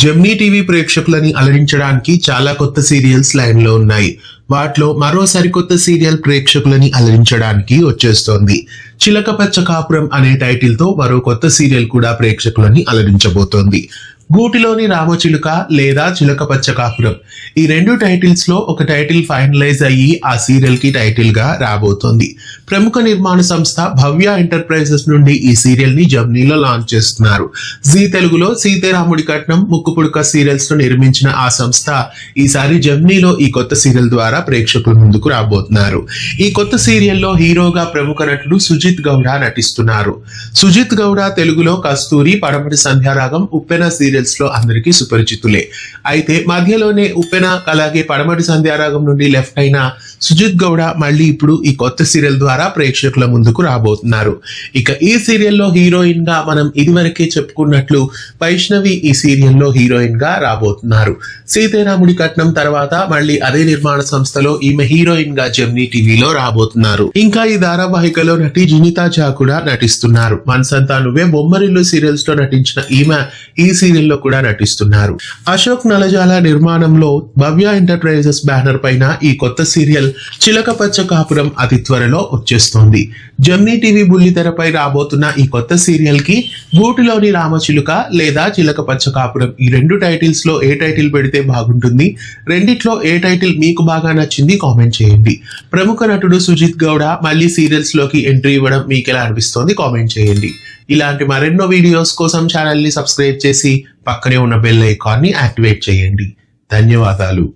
Gemini TV ప్రేక్షకులని అలరించడానికి చాలా కొత్త serials line లో ఉన్నాయి. వాటిలో మరో సరికొత్త సీరియల్ ప్రేక్షకులని అలరించడానికి వచ్చేస్తోంది. చిలకపచ్చ కాపురం అనే టైటిల్ తో మరో కొత్త సీరియల్ కూడా ప్రేక్షకులని అలరించబోతోంది. గూటిలోని రామచిలుక లేదా చిలకపచ్చ కాపురం, ఈ రెండు టైటిల్స్ లో ఒక టైటిల్ ఫైనలైజ్ అయ్యి ఆ సీరియల్ కి టైటిల్ గా రాబోతోంది. ప్రముఖ నిర్మాణ సంస్థ భవ్య ఎంటర్ప్రైజెస్ నుండి ఈ సీరియల్ ని జమ్నీలో లాంచ్ చేస్తున్నారు. జీ తెలుగులో సీతారాముడి కట్నం, ముక్కుపుడక సీరియల్స్ ను నిర్మించిన ఆ సంస్థ ఈసారి జమ్నీలో ఈ కొత్త సీరియల్ ద్వారా ప్రేక్షకుల ముందుకు రాబోతున్నారు. ఈ కొత్త సీరియల్లో హీరోగా ప్రముఖ నటుడు సుజిత్ గౌడ నటిస్తున్నారు. సుజిత్ గౌడ తెలుగులో కస్తూరి, పడమటి సంధ్యారాగం, ఉప్పెన సీరియల్స్ లో అందరికీ సుపరిచితులే. అయితే మధ్యలోనే ఉప్పెన అలాగే పడమటి సంధ్యారాగం నుండి లెఫ్ట్ అయిన సుజిత్ గౌడ మళ్ళీ ఇప్పుడు ఈ కొత్త సీరియల్ ద్వారా ప్రేక్షకుల ముందుకు రాబోతున్నారు. ఇక ఈ సీరియల్లో హీరోయిన్ గా మనం ఇదివరకే చెప్పుకున్నట్లు వైష్ణవి ఈ సీరియల్లో హీరోయిన్ గా రాబోతున్నారు. సీతారాముడి కట్నం తర్వాత మళ్ళీ అదే నిర్మాణ సంస్థలో ఈమె హీరోయిన్ గా జెమినీ టీవీలో రాబోతున్నారు. ఇంకా ఈ ధారావాహికలో నటి జినితా ఝా కూడా నటిస్తున్నారు. మనసంతా నువ్వే, బొమ్మరిల్లు సీరియల్స్ లో నటించిన ఈమె ఈ సీరియల్ లో కూడా నటిస్తున్నారు. అశోక్ నలజాల నిర్మాణంలో భవ్య ఎంటర్ప్రైజెస్ బ్యానర్ పైన ఈ కొత్త సీరియల్ చిలకపచ్చ కాపురం అతి త్వరలో వచ్చేస్తోంది. జెమినీ టీవీ బుల్లితెరపై రాబోతున్న ఈ కొత్త సీరియల్ కి గూటిలోని రామచిలుక లేదా చిలకపచ్చ కాపురం, ఈ రెండు టైటిల్స్ లో ఏ టైటిల్ పెడితే బాగుంటుంది, రెండిట్లో ఏ టైటిల్ మీకు బాగా నచ్చింది కామెంట్ చేయండి. ప్రముఖ నటుడు సుజిత్ గౌడ మళ్ళీ సీరియల్స్ లోకి ఎంట్రీ ఇవ్వడం మీకు ఎలా అనిపిస్తోంది కామెంట్ చేయండి. ఇలాంటి మరెన్నో వీడియోస్ కోసం ఛానల్ ని సబ్స్క్రైబ్ చేసి పక్కనే ఉన్న బెల్ ఐకాన్ ని యాక్టివేట్ చేయండి. ధన్యవాదాలు.